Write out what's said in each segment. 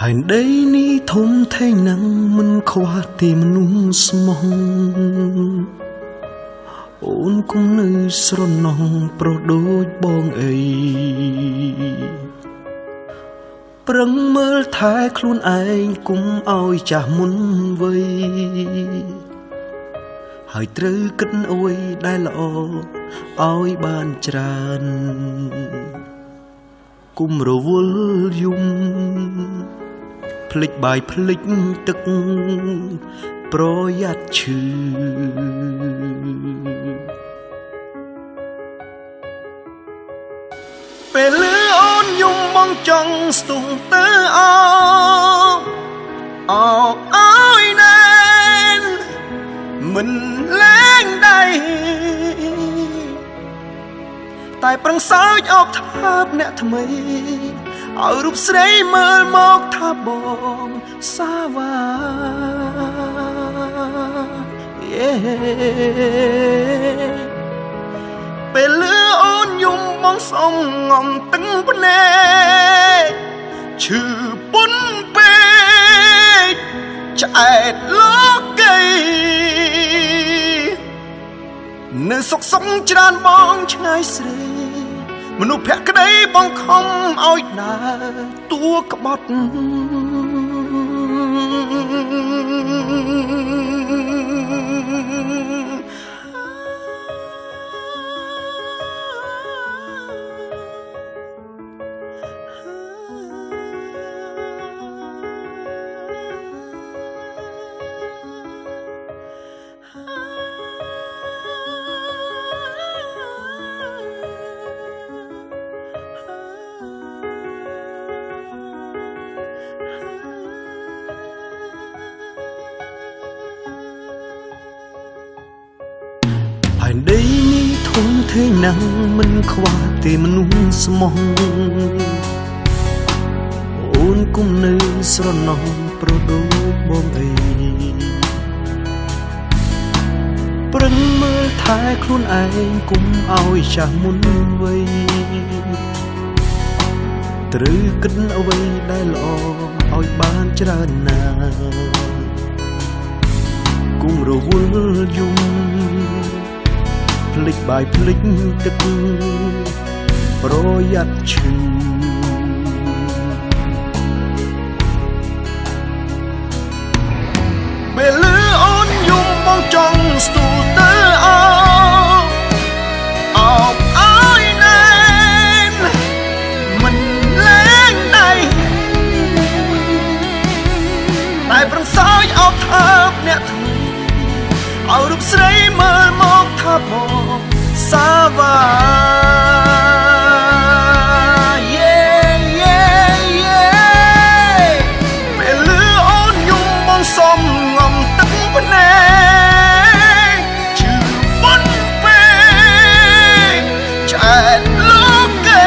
ហើយដីនេះធំធេងណាស់មិនខ្វះទីមនុស្សស្មោះអូនគុំនៅស្រណោះប្រុសដូចបងអីប្រឹងមើលថែខ្លួនឯងគុំឲ្យចាស់មុនវ័យហើយត្រូវគិតអួយដែលល្អឲ្យបានច្រើនគុំរវល់យំភ្លេចបាយភ្លេចទឹកប្រយ័ត្នឈឺពេលលឺអូនយំបងចង់ស្ទុះទៅអឲ្យណែនមិនលែងដៃតែប្រឹងសើចអបថាបអ្នកថ្មីឲ្យរូបស្រីមើលមកថាបងសាវ៉ាពេលលឺអូនយំបងសំងំតឹងភ្នែកឈឺពុនពេកឆ្អែតលោកីនៅសុខសុខច្រើនបងឆ្ងាយស្រីមនុស្សភក្តីបងខំឲ្យដើរតួក្បត់ដីនេះធំធេងណាស់មិនខ្វះទេមនុស្សស្មោះអូនគុំនៅស្រណោះប្រដូចបងអីប្រឹងមើលថែខ្លួនឯងគុំឲ្យចាស់មុនវ័យត្រូវគិតអ្វីដែលល្អឲ្យបានច្រើនណាស់គុំរវល់យំភ្លេចបាយភ្លេចទឹកប្រយ័ត្នឈឺពេលលឺអូនយំបងចង់ស្ទុះទៅអឲ្យណែនមិនលែងដៃតែប្រឹងសើចអោបថាបអ្នកថ្មីឲ្យរូបស្រីមើលមកថាបងសាវ៉ាពេលលឺអូនយំបងសំងំទឹកភ្នែកឈឺពុនពេកឆ្អែតលោកី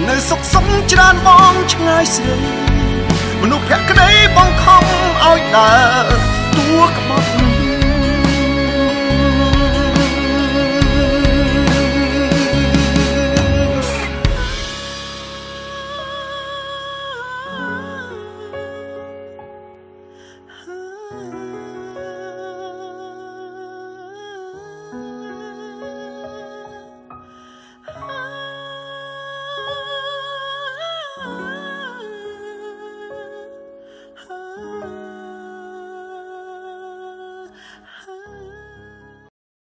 នៅសុខសុខច្រើនបងឆ្ងាយស្រីមនុស្សភក្តីបងខំឲ្យដើរតួក្បត់